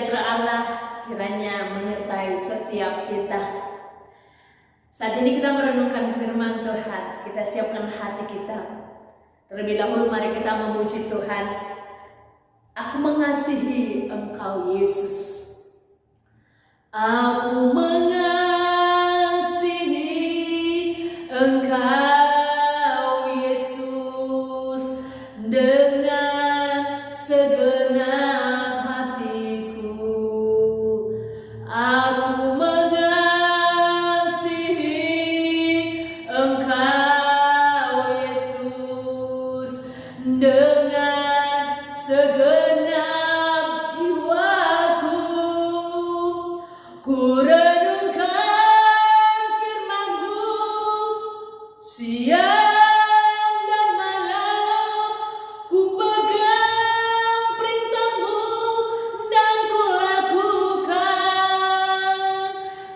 sejahtera Allah kiranya menyertai setiap kita. Saat ini kita merenungkan firman Tuhan, kita siapkan hati kita. Terlebih dahulu mari kita memuji Tuhan. Aku mengasihi Engkau Yesus. Aku mengasihi Engkau Yesus dengan segenap hatiku. Aku mengasihi Engkau Yesus dengan segenap jiwaku. Ku renungkan firman-Mu siang dan malam, ku pegang perintah-Mu dan ku lakukan.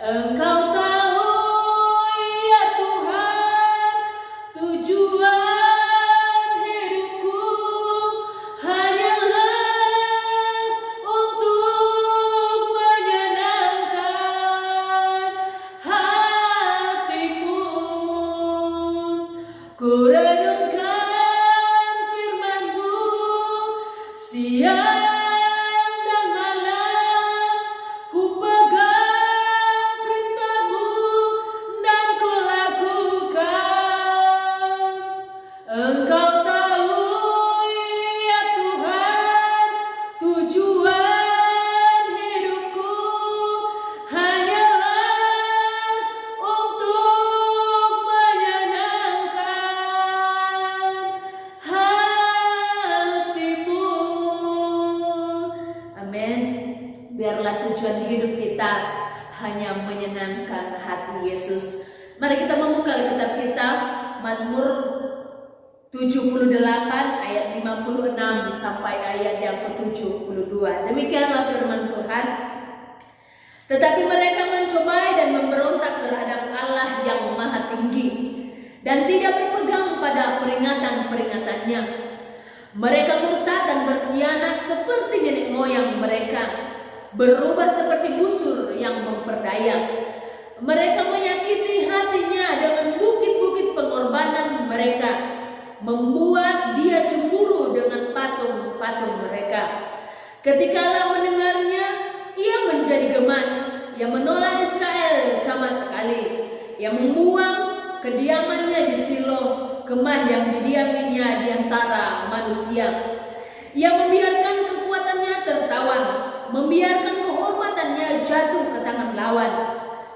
Engkau tahu ya Tuhan, tujuan hidupku hanyalah untuk menyenangkan hati-Mu. Ku renungkan firman-Mu siang dan malam, ku pegang perintah-Mu dan ku lakukan. Engkau tahu ya Tuhan, tujuan hidupku hanyalah untuk menyenangkan hati-Mu. Amin. Biarlah tujuan hidup kita hanya menyenangkan hati Yesus. Mari kita membuka Alkitab kita, Mazmur 78 ayat 56 sampai ayat yang ke-72. Demikianlah firman Tuhan. Tetapi mereka mencobai dan memberontak terhadap Allah yang maha tinggi dan tidak berpegang pada peringatan-peringatannya. Mereka murtad dan berkhianat seperti nenek moyang mereka, berubah seperti busur yang memperdaya. Mereka menyakiti hatinya dengan bukit-bukit pengorbanan mereka, membuat dia cemburu dengan patung-patung mereka. Ketika Allah mendengarnya, ia menjadi gemas. Ia menolak Israel sama sekali. Ia membuang kediamannya di Silo, kemah yang didiaminya di antara manusia. Ia membiarkan kekuatannya tertawan, membiarkan kehormatannya jatuh ke tangan lawan.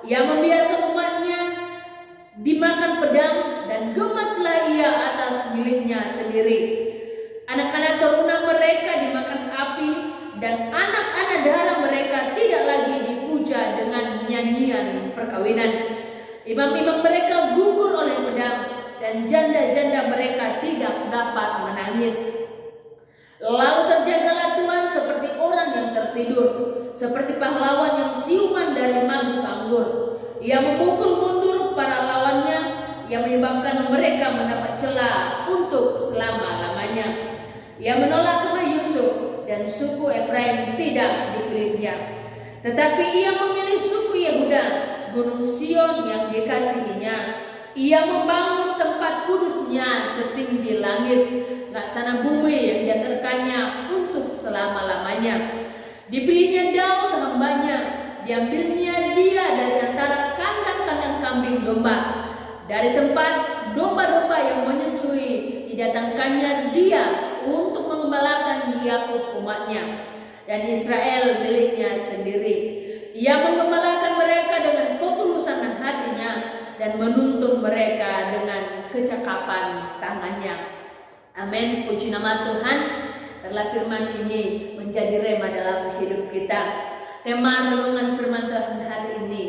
Ia membiarkan umatnya dimakan pedang dan gemaslah ia atas miliknya sendiri. Anak-anak teruna mereka dimakan api dan anak-anak darah mereka tidak lagi dipuja dengan nyanyian perkawinan. Imam-imam mereka gugur oleh pedang dan janda-janda mereka tidak dapat menangis. Lalu terjagalah Tuhan seperti orang yang tertidur, seperti pahlawan yang siuman dari mabuk anggur. Ia memukul mundur para lawannya, ia menyebabkan mereka mendapat celah untuk selama-lamanya. Ia menolak kemah Yusuf dan suku Efraim tidak dipilihnya. Tetapi ia memilih suku Yehuda, gunung Sion yang dikasihinya. Ia membangun tempat kudusnya setinggi langit, laksana bumi yang diasarkannya untuk selama-lamanya. Dipilihnya Daud hambanya, diambilnya dia dari antara kandang-kandang kambing domba. Dari tempat domba-domba yang menyusui, didatangkannya dia untuk mengembalakan Yakub umatnya, dan Israel miliknya sendiri. Ia menggembalakan mereka dengan ketulusan hatinya dan menuntun mereka dengan kecakapan tangannya. Amin. Puji nama Tuhan. Biarlah firman ini menjadi rema dalam hidup kita. Tema renungan firman Tuhan hari ini,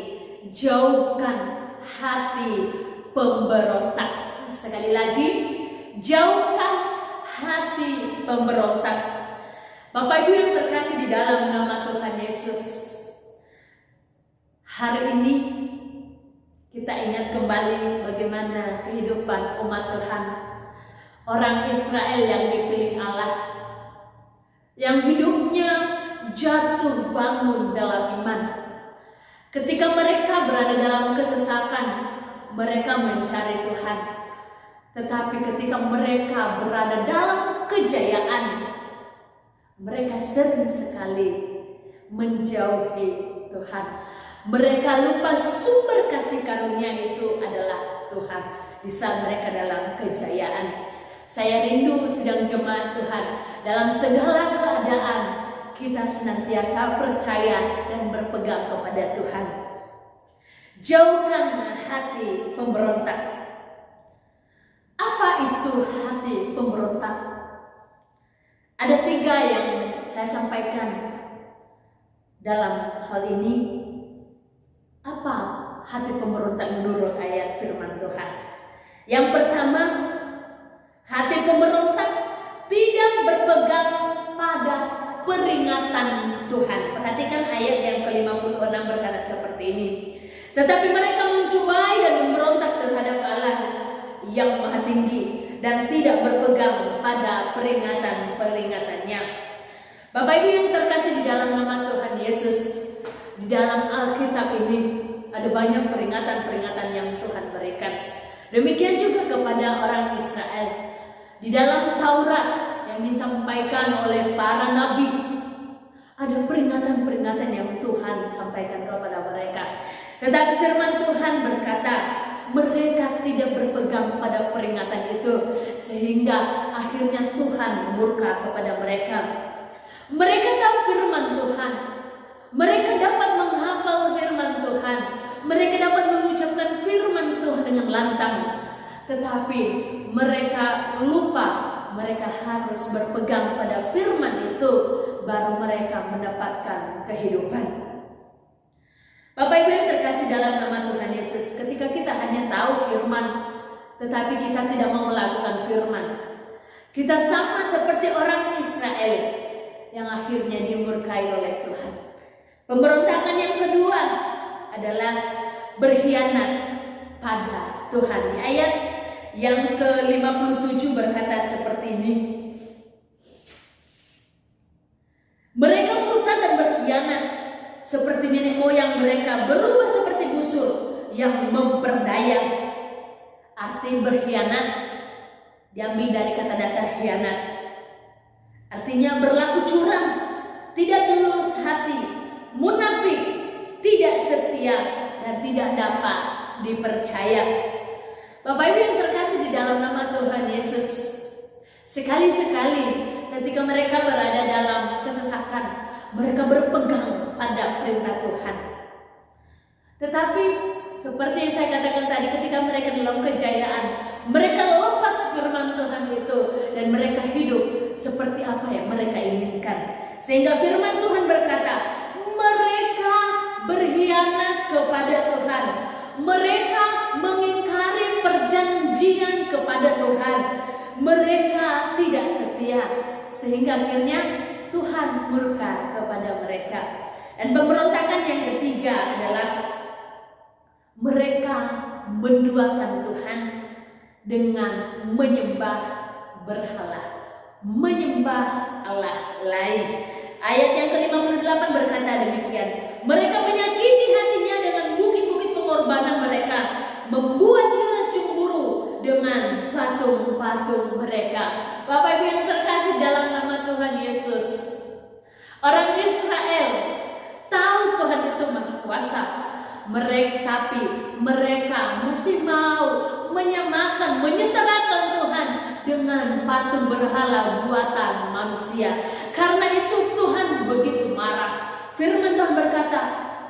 jauhkan hati pemberontak. Sekali lagi, jauhkan hati pemberontak. Bapak Ibu yang terkasih di dalam nama Tuhan Yesus, hari ini kita ingat kembali bagaimana kehidupan umat Tuhan, orang Israel yang dipilih Allah, yang hidupnya jatuh bangun dalam iman. Ketika mereka berada dalam kesesakan, mereka mencari Tuhan. Tetapi ketika mereka berada dalam kejayaan, mereka sering sekali menjauhi Tuhan. Mereka lupa sumber kasih karunia itu adalah Tuhan di saat mereka dalam kejayaan. Saya rindu sidang jemaat Tuhan, dalam segala keadaan kita senantiasa percaya dan berpegang kepada Tuhan. Jauhkan hati pemberontak. Apa itu hati pemberontak? Ada 3 yang saya sampaikan dalam hal ini. Apa hati pemberontak menurut ayat firman Tuhan? Yang pertama, hati pemberontak tidak berpegang pada peringatan Tuhan. Perhatikan ayat yang ke-56 berkata seperti ini. Tetapi mereka mencobai dan memberontak terhadap Allah yang maha tinggi dan tidak berpegang pada peringatan-peringatannya. Bapak Ibu yang terkasih di dalam nama Tuhan Yesus, di dalam Alkitab ini ada banyak peringatan-peringatan yang Tuhan berikan. Demikian juga kepada orang Israel. Di dalam Taurat yang disampaikan oleh para nabi, ada peringatan-peringatan yang Tuhan sampaikan kepada mereka. Tetapi firman Tuhan berkata, mereka tidak berpegang pada peringatan itu, sehingga akhirnya Tuhan murka kepada mereka. Mereka tahu firman Tuhan, mereka dapat menghafal firman Tuhan, mereka dapat mengucapkan firman Tuhan dengan lantang, tetapi mereka lupa mereka harus berpegang pada firman itu, baru mereka mendapatkan kehidupan. Bapak Ibu yang terkasih dalam nama Tuhan Yesus, ketika kita hanya tahu firman, tetapi kita tidak mau melakukan firman, kita sama seperti orang Israel yang akhirnya dimurkai oleh Tuhan. Pemberontakan yang kedua adalah berkhianat pada Tuhan. Di ayat yang ke-57 berkata seperti ini. Mereka murtad dan berkhianat seperti nenek moyang mereka, berubah seperti busur yang memperdaya. Arti berkhianat diambil dari kata dasar khianat. Artinya berlaku curang, tidak tulus hati, munafik, tidak setia, dan tidak dapat dipercaya. Bapak Ibu yang terkasih di dalam nama Tuhan Yesus, sekali-sekali ketika mereka berada dalam kesesakan, mereka berpegang pada perintah Tuhan. Tetapi seperti yang saya katakan tadi, ketika mereka dalam kejayaan, mereka lepas firman Tuhan itu dan mereka hidup seperti apa yang mereka inginkan. Sehingga firman Tuhan berkata, mereka berkhianat kepada Tuhan, mereka mengingkari perjanjian kepada Tuhan, mereka tidak setia, sehingga akhirnya Tuhan murka kepada mereka. Dan pemberontakan yang ketiga adalah mereka menduakan Tuhan dengan menyembah berhala, menyembah Allah lain. Ayat yang ke-58 berkata demikian. Mereka menyakiti hatinya dengan bukit-bukit pengorbanan mereka, membuat dia cemburu dengan patung-patung mereka. Bapak Ibu yang terkasih dalam nama Tuhan Yesus, orang Israel tahu Tuhan itu Maha Kuasa, tapi mereka masih mau menyamakan, menyetarakan Tuhan dengan patung berhala buatan manusia. Karena itu Tuhan begitu marah. Firman Tuhan berkata,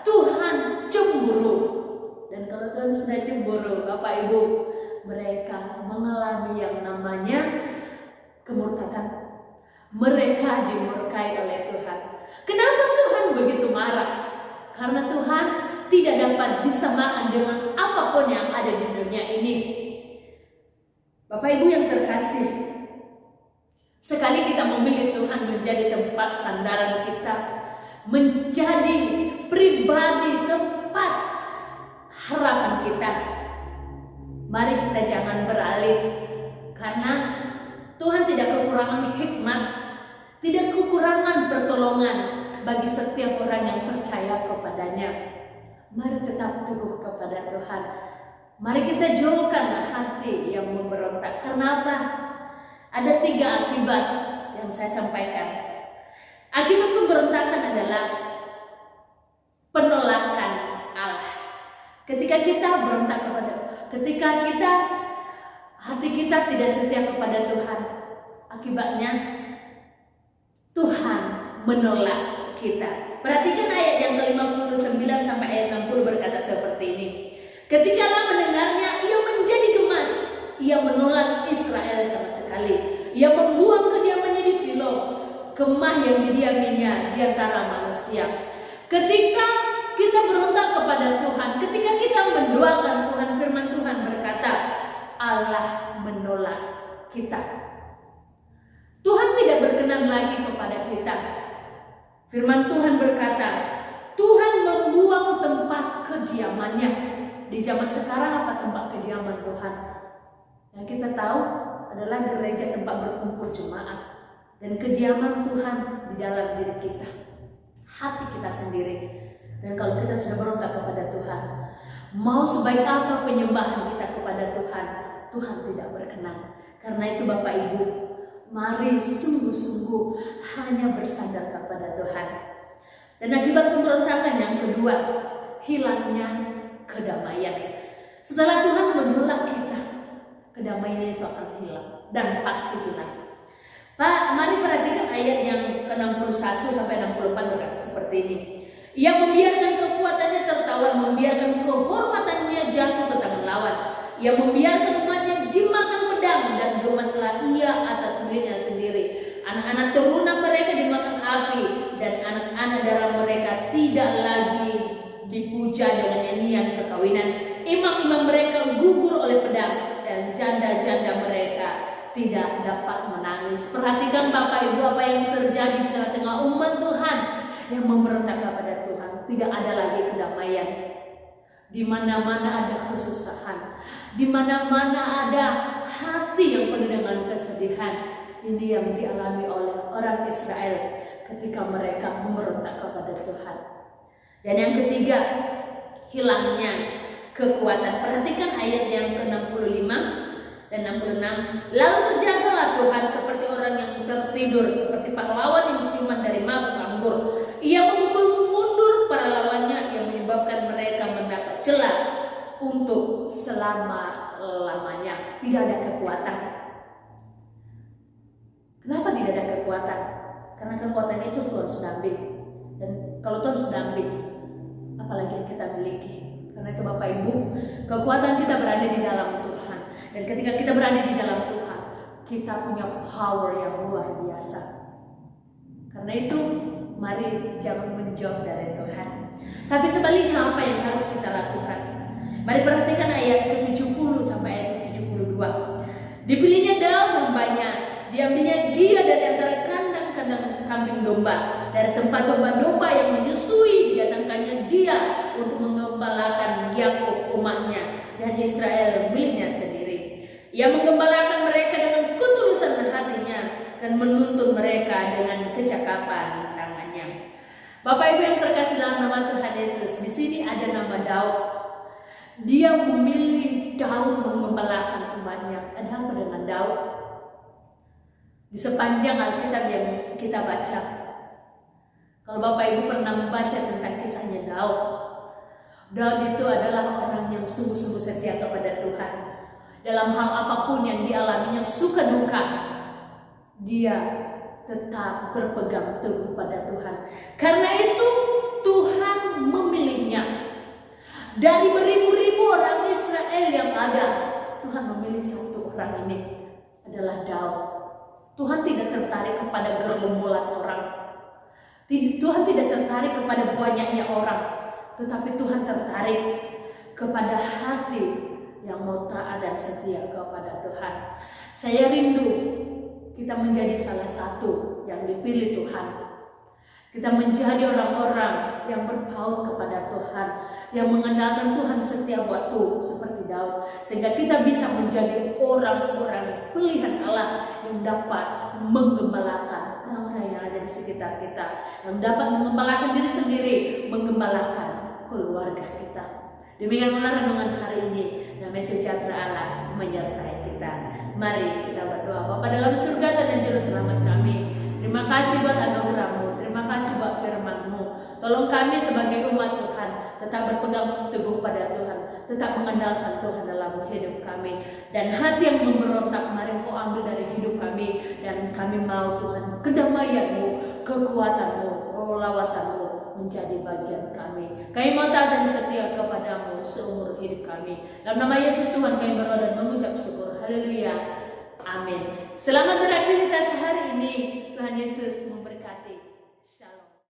Tuhan cemburu. Dan kalau Tuhan sudah cemburu, Bapak Ibu, mereka mengalami yang namanya kemurtadan. Mereka dimurkai oleh Tuhan. Kenapa Tuhan begitu marah? Karena Tuhan tidak dapat disamakan dengan apapun yang ada di dunia ini. Bapak Ibu yang terkasih, sekali kita memilih Tuhan menjadi tempat sandaran kita, menjadi pribadi tempat harapan kita, mari kita jangan beralih, karena Tuhan tidak kekurangan hikmat, tidak kekurangan pertolongan bagi setiap orang yang percaya kepadanya. Mari tetap teguh kepada Tuhan. Mari kita jauhkanlah hati yang memberontak. Karena apa? Ada 3 akibat yang saya sampaikan. Akibat pemberontakan adalah penolakan Allah. Ketika kita berontak ketika hati kita tidak setia kepada Tuhan, akibatnya Tuhan menolak kita. Perhatikan ayat yang ke-59 sampai ayat 60 berkata seperti ini. Ketika Allah mendengarnya, ia menjadi gemas. Ia menolak Israel sama sekali. Ia membuang kediamannya di Silo, kemah yang didiaminya di antara manusia. Ketika kita berontak kepada Tuhan, ketika kita mendoakan Tuhan, firman Tuhan berkata, Allah menolak kita. Tuhan tidak berkenan lagi kepada kita. Firman Tuhan berkata, Tuhan membuang tempat kediamannya. Di zaman sekarang apa tempat kediaman Tuhan? Yang kita tahu adalah gereja, tempat berkumpul jemaat. Dan kediaman Tuhan di dalam diri kita, hati kita sendiri. Dan kalau kita sudah berontak kepada Tuhan, mau sebaik apa penyembahan kita kepada Tuhan, Tuhan tidak berkenan. Karena itu Bapak Ibu, mari sungguh-sungguh hanya bersandar kepada Tuhan. Dan akibat pemberontakan yang kedua, hilangnya kedamaian. Setelah Tuhan menolak kita, kedamaian itu akan hilang dan pasti hilang. Pak, mari perhatikan ayat yang ke-61 sampai 64 berkata seperti ini. Ia membiarkan kekuatannya tertawan, membiarkan kehormatannya jatuh ke tangan lawan. Ia membiarkan umatnya dimakan pedang, dan gemaslah ia atas miliknya sendiri. Anak-anak teruna mereka dimakan api, dan anak-anak darah mereka tidak lagi dipuja dengan nyanyian perkawinan. Imam-imam mereka gugur oleh pedang, dan janda-janda mereka tidak dapat menangis. Perhatikan Bapak Ibu apa yang terjadi di tengah-tengah umat Tuhan yang memberontak kepada Tuhan. Tidak ada lagi kedamaian. Di mana-mana ada kesusahan, di mana-mana ada hati yang penuh dengan kesedihan. Ini yang dialami oleh orang Israel ketika mereka memberontak kepada Tuhan. Dan yang ketiga, hilangnya kekuatan. Perhatikan ayat yang ke-65 dan 66. Lalu terjagalah Tuhan seperti orang yang tertidur, seperti pahlawan yang siuman dari mabuk anggur. Ia memukul mundur para lawannya, yang menyebabkan mereka mendapat celah untuk selama-lamanya. Tidak ada kekuatan. Kenapa tidak ada kekuatan? Karena kekuatan itu Tuhan sudah ambil. Dan kalau Tuhan sudah ambil, apalagi yang kita miliki. Karena itu Bapak Ibu, kekuatan kita berada di dalam Tuhan. Dan ketika kita berada di dalam Tuhan, kita punya power yang luar biasa. Karena itu, mari jangan menjauh dari Tuhan. Tapi sebaliknya apa yang harus kita lakukan? Mari perhatikan ayat ke-70 sampai ayat ke-72. Dipilihnya Daud hambanya, diambilnya dia dari antara kandang-kandang kambing domba, dari tempat domba-domba yang menyusui, didatangkannya dia untuk mengembalakan Yakub umatnya, dan Israel miliknya sendiri. Ia menggembalakan mereka dengan ketulusan hatinya dan menuntun mereka dengan kecakapan tangannya. Bapak Ibu yang terkasih dalam nama Tuhan Yesus, di sini ada nama Daud. Dia memilih Daud mengembalakan umatnya. Ada apa dengan Daud? Di sepanjang Alkitab yang kita baca, kalau Bapak Ibu pernah membaca tentang kisahnya Daud, Daud itu adalah orang yang sungguh-sungguh setia kepada Tuhan. Dalam hal apapun yang dialaminya, suka duka, dia tetap berpegang teguh pada Tuhan. Karena itu Tuhan memilihnya. Dari beribu-ribu orang Israel yang ada, Tuhan memilih satu orang ini, adalah Daud. Tuhan tidak tertarik kepada gerombolan orang. Tuhan tidak tertarik kepada banyaknya orang, tetapi Tuhan tertarik kepada hati yang mau taat dan setia kepada Tuhan. Saya rindu kita menjadi salah satu yang dipilih Tuhan. Kita menjadi orang-orang yang berpaut kepada Tuhan, yang mengandalkan Tuhan setiap waktu seperti Daud, sehingga kita bisa menjadi orang-orang pilihan Allah yang dapat menggembalakan orang-orang yang ada di sekitar kita, yang dapat mengembalakan diri sendiri, menggembalakan keluarga kita. Demikianlah renungan hari ini. Damai sejahtera Allah menyertai kita. Mari kita berdoa. Bapa dalam surga dan juru selamat kami, terima kasih buat anugerah-Mu, terima kasih buat firman-Mu. Tolong kami sebagai umat Tuhan tetap berpegang teguh pada Tuhan, tetap mengandalkan Tuhan dalam hidup kami. Dan hati yang memberontak, mari Engkau ambil dari hidup kami. Dan kami mau Tuhan kedamaian-Mu, kekuatan-Mu, lawatan-Mu menjadi bagian kami. Kami mau taat dan setia kepada-Mu seumur hidup kami. Dalam nama Yesus Tuhan kami berdoa dan mengucap syukur. Haleluya. Amin. Selamat beraktivitas hari ini. Tuhan Yesus